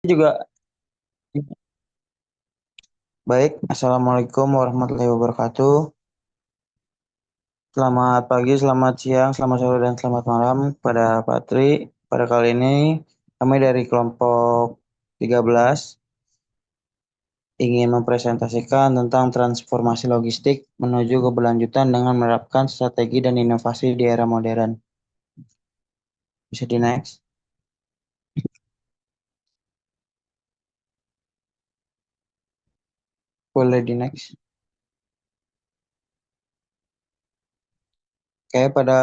Juga baik. Assalamualaikum warahmatullahi wabarakatuh. Selamat pagi, selamat siang, selamat sore, dan selamat malam pada Patri. Pada kali ini kami dari kelompok 13 ingin mempresentasikan tentang transformasi logistik menuju keberlanjutan dengan menerapkan strategi dan inovasi di era modern. Bisa di next. Boleh di next. Oke, pada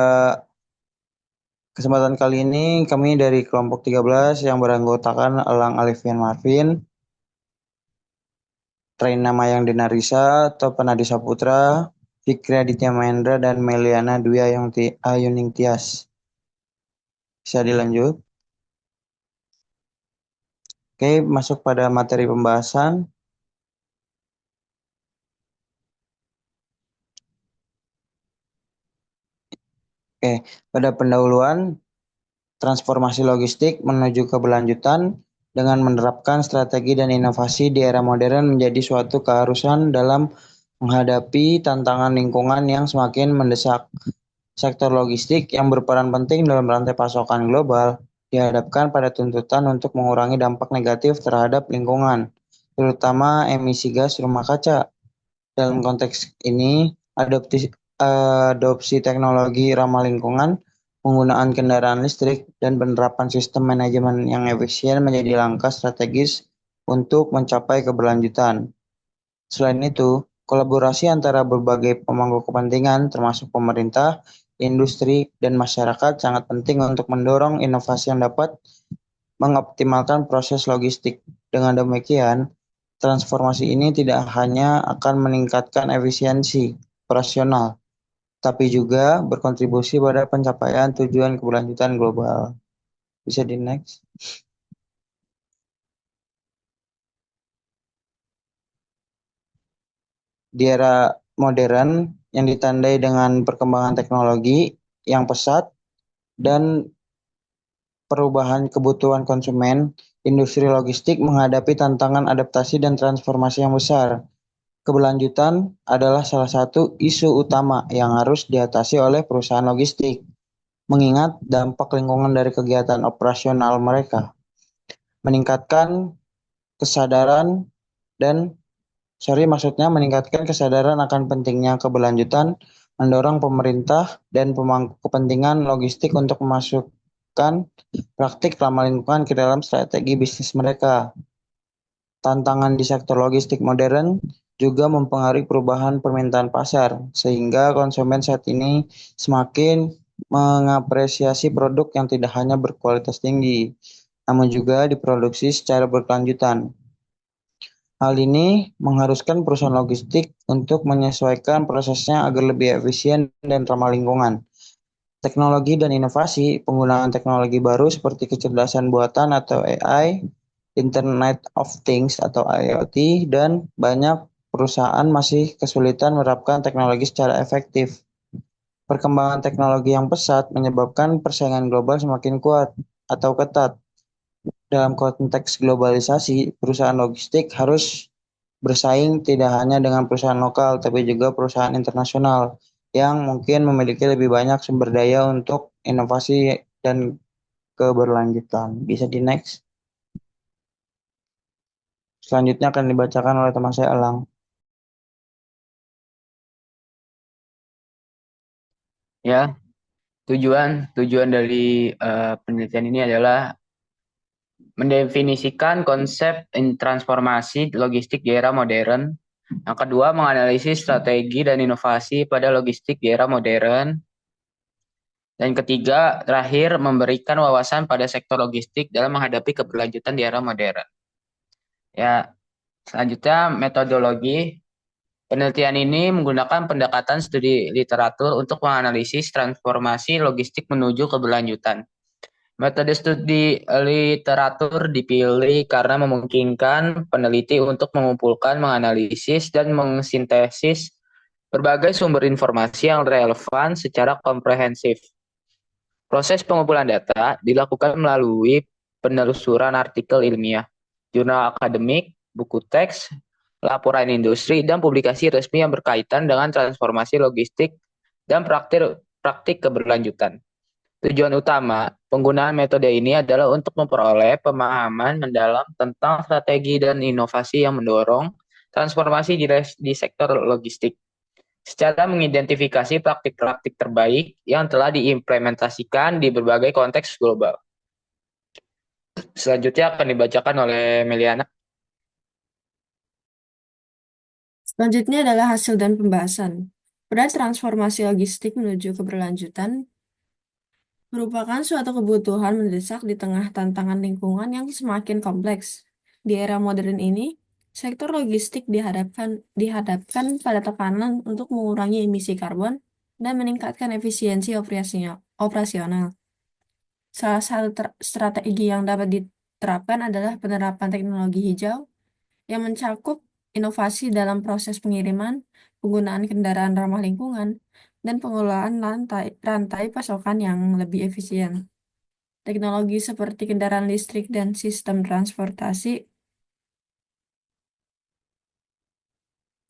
kesempatan kali ini kami dari kelompok 13 yang beranggotakan Elang Alifian Marvin, Reina Mayang Denarisa, Topanadi Saputra, Fikri Aditya Mahendra, dan Meliana Dwi Ayuning Tias. Bisa dilanjut. Oke, masuk pada materi pembahasan. Oke, pada pendahuluan, transformasi logistik menuju keberlanjutan dengan menerapkan strategi dan inovasi di era modern menjadi suatu keharusan dalam menghadapi tantangan lingkungan yang semakin mendesak. Sektor logistik yang berperan penting dalam rantai pasokan global dihadapkan pada tuntutan untuk mengurangi dampak negatif terhadap lingkungan, terutama emisi gas rumah kaca. Dalam konteks ini, adopsi teknologi ramah lingkungan, penggunaan kendaraan listrik, dan penerapan sistem manajemen yang efisien menjadi langkah strategis untuk mencapai keberlanjutan. Selain itu, kolaborasi antara berbagai pemangku kepentingan, termasuk pemerintah, industri, dan masyarakat, sangat penting untuk mendorong inovasi yang dapat mengoptimalkan proses logistik. Dengan demikian, transformasi ini tidak hanya akan meningkatkan efisiensi operasional, tapi juga berkontribusi pada pencapaian tujuan keberlanjutan global. Bisa di next. Di era modern yang ditandai dengan perkembangan teknologi yang pesat dan perubahan kebutuhan konsumen, industri logistik menghadapi tantangan adaptasi dan transformasi yang besar. Keberlanjutan adalah salah satu isu utama yang harus diatasi oleh perusahaan logistik, mengingat dampak lingkungan dari kegiatan operasional mereka. Meningkatkan kesadaran dan meningkatkan kesadaran akan pentingnya keberlanjutan, mendorong pemerintah dan pemangku kepentingan logistik untuk memasukkan praktik ramah lingkungan ke dalam strategi bisnis mereka. Tantangan di sektor logistik modern juga mempengaruhi perubahan permintaan pasar, sehingga konsumen saat ini semakin mengapresiasi produk yang tidak hanya berkualitas tinggi, namun juga diproduksi secara berkelanjutan. Hal ini mengharuskan perusahaan logistik untuk menyesuaikan prosesnya agar lebih efisien dan ramah lingkungan. Teknologi dan inovasi, penggunaan teknologi baru seperti kecerdasan buatan atau AI, Internet of Things atau IoT, dan banyak perusahaan masih kesulitan menerapkan teknologi secara efektif. Perkembangan teknologi yang pesat menyebabkan persaingan global semakin kuat atau ketat. Dalam konteks globalisasi, perusahaan logistik harus bersaing tidak hanya dengan perusahaan lokal, tapi juga perusahaan internasional yang mungkin memiliki lebih banyak sumber daya untuk inovasi dan keberlanjutan. Bisa di next. Selanjutnya akan dibacakan oleh teman saya Elang. Ya, tujuan tujuan dari penelitian ini adalah mendefinisikan konsep transformasi logistik di era modern. Yang kedua, menganalisis strategi dan inovasi pada logistik di era modern. Dan ketiga, terakhir, memberikan wawasan pada sektor logistik dalam menghadapi keberlanjutan di era modern. Ya, selanjutnya metodologi. Penelitian ini menggunakan pendekatan studi literatur untuk menganalisis transformasi logistik menuju keberlanjutan. Metode studi literatur dipilih karena memungkinkan peneliti untuk mengumpulkan, menganalisis, dan mensintesis berbagai sumber informasi yang relevan secara komprehensif. Proses pengumpulan data dilakukan melalui penelusuran artikel ilmiah, jurnal akademik, buku teks, laporan industri, dan publikasi resmi yang berkaitan dengan transformasi logistik dan praktik keberlanjutan. Tujuan utama penggunaan metode ini adalah untuk memperoleh pemahaman mendalam tentang strategi dan inovasi yang mendorong transformasi di sektor logistik, secara mengidentifikasi praktik-praktik terbaik yang telah diimplementasikan di berbagai konteks global. Selanjutnya akan dibacakan oleh Meliana. Selanjutnya adalah hasil dan pembahasan. Pada transformasi logistik menuju keberlanjutan merupakan suatu kebutuhan mendesak di tengah tantangan lingkungan yang semakin kompleks. Di era modern ini, sektor logistik dihadapkan pada tekanan untuk mengurangi emisi karbon dan meningkatkan efisiensi operasional. Salah satu strategi yang dapat diterapkan adalah penerapan teknologi hijau yang mencakup inovasi dalam proses pengiriman, penggunaan kendaraan ramah lingkungan, dan pengelolaan rantai pasokan yang lebih efisien. Teknologi seperti kendaraan listrik dan sistem transportasi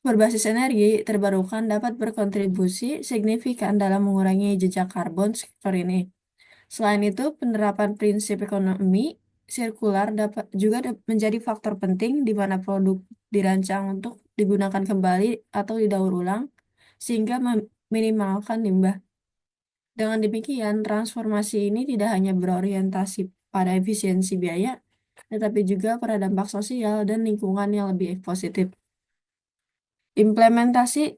berbasis energi terbarukan dapat berkontribusi signifikan dalam mengurangi jejak karbon sektor ini. Selain itu, penerapan prinsip ekonomi sirkular menjadi faktor penting di mana produk dirancang untuk digunakan kembali atau didaur ulang, sehingga meminimalkan limbah. Dengan demikian, transformasi ini tidak hanya berorientasi pada efisiensi biaya, tetapi juga pada dampak sosial dan lingkungan yang lebih positif. Implementasi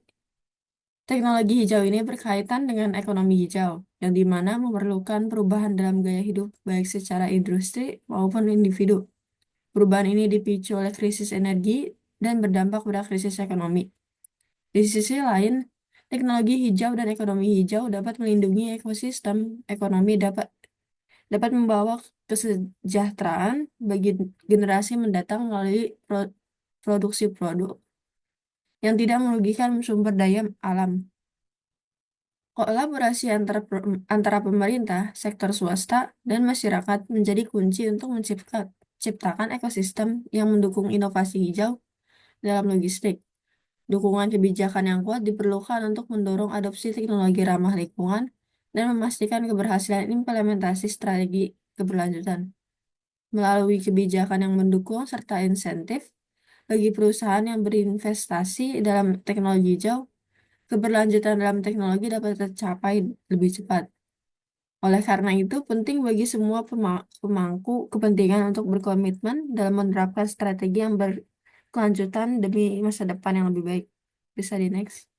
teknologi hijau ini berkaitan dengan ekonomi hijau, yang di mana memerlukan perubahan dalam gaya hidup baik secara industri maupun individu. Perubahan ini dipicu oleh krisis energi dan berdampak pada krisis ekonomi. Di sisi lain, teknologi hijau dan ekonomi hijau dapat melindungi ekosistem ekonomi dapat membawa kesejahteraan bagi generasi mendatang melalui produksi produk yang tidak merugikan sumber daya alam. Kolaborasi antara pemerintah, sektor swasta, dan masyarakat menjadi kunci untuk menciptakan ekosistem yang mendukung inovasi hijau dalam logistik. Dukungan kebijakan yang kuat diperlukan untuk mendorong adopsi teknologi ramah lingkungan dan memastikan keberhasilan implementasi strategi keberlanjutan. Melalui kebijakan yang mendukung serta insentif bagi perusahaan yang berinvestasi dalam teknologi hijau, keberlanjutan dalam teknologi dapat tercapai lebih cepat. Oleh karena itu, penting bagi semua pemangku kepentingan untuk berkomitmen dalam menerapkan strategi yang berkelanjutan demi masa depan yang lebih baik. Bisa di next.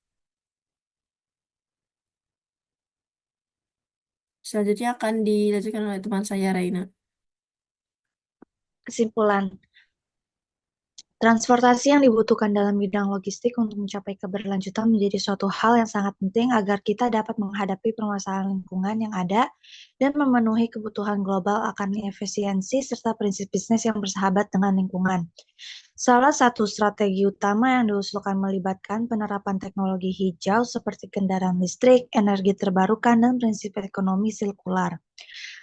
Selanjutnya akan dilanjutkan oleh teman saya, Raina. Kesimpulan. Transportasi yang dibutuhkan dalam bidang logistik untuk mencapai keberlanjutan menjadi suatu hal yang sangat penting agar kita dapat menghadapi permasalahan lingkungan yang ada dan memenuhi kebutuhan global akan efisiensi serta prinsip bisnis yang bersahabat dengan lingkungan. Salah satu strategi utama yang diusulkan melibatkan penerapan teknologi hijau seperti kendaraan listrik, energi terbarukan, dan prinsip ekonomi sirkular.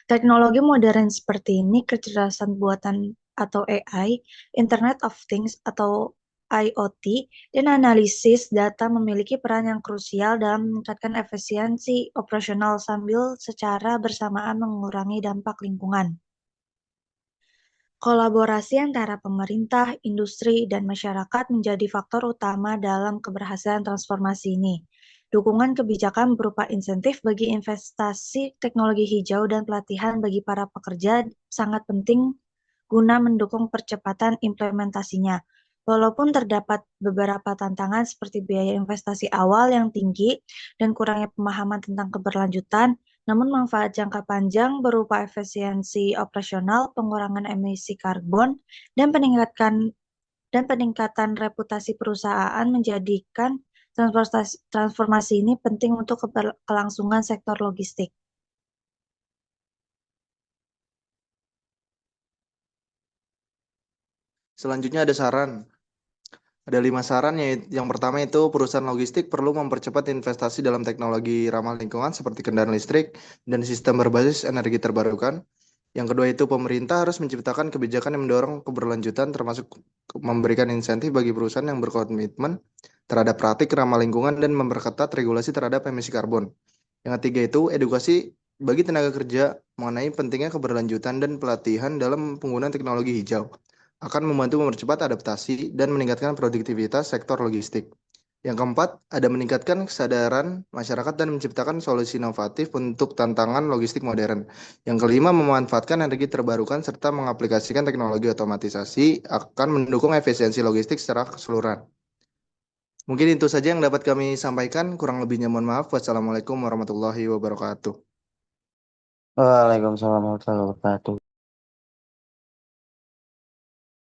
Teknologi modern seperti ini, kecerdasan buatan atau AI, Internet of Things atau IoT, dan analisis data memiliki peran yang krusial dalam meningkatkan efisiensi operasional sambil secara bersamaan mengurangi dampak lingkungan. Kolaborasi antara pemerintah, industri, dan masyarakat menjadi faktor utama dalam keberhasilan transformasi ini. Dukungan kebijakan berupa insentif bagi investasi teknologi hijau dan pelatihan bagi para pekerja sangat penting guna mendukung percepatan implementasinya. Walaupun terdapat beberapa tantangan seperti biaya investasi awal yang tinggi dan kurangnya pemahaman tentang keberlanjutan, namun manfaat jangka panjang berupa efisiensi operasional, pengurangan emisi karbon, dan peningkatan reputasi perusahaan menjadikan transformasi ini penting untuk kelangsungan sektor logistik. Selanjutnya ada saran. Ada 5 saran, yang pertama itu perusahaan logistik perlu mempercepat investasi dalam teknologi ramah lingkungan seperti kendaraan listrik dan sistem berbasis energi terbarukan. Yang kedua itu pemerintah harus menciptakan kebijakan yang mendorong keberlanjutan termasuk memberikan insentif bagi perusahaan yang berkomitmen terhadap praktik ramah lingkungan dan memperketat regulasi terhadap emisi karbon. Yang ketiga itu edukasi bagi tenaga kerja mengenai pentingnya keberlanjutan dan pelatihan dalam penggunaan teknologi hijau akan membantu mempercepat adaptasi dan meningkatkan produktivitas sektor logistik. Yang keempat, ada meningkatkan kesadaran masyarakat dan menciptakan solusi inovatif untuk tantangan logistik modern. Yang kelima, memanfaatkan energi terbarukan serta mengaplikasikan teknologi otomatisasi akan mendukung efisiensi logistik secara keseluruhan. Mungkin itu saja yang dapat kami sampaikan. Kurang lebihnya mohon maaf. Wassalamualaikum warahmatullahi wabarakatuh. Waalaikumsalam warahmatullahi wabarakatuh.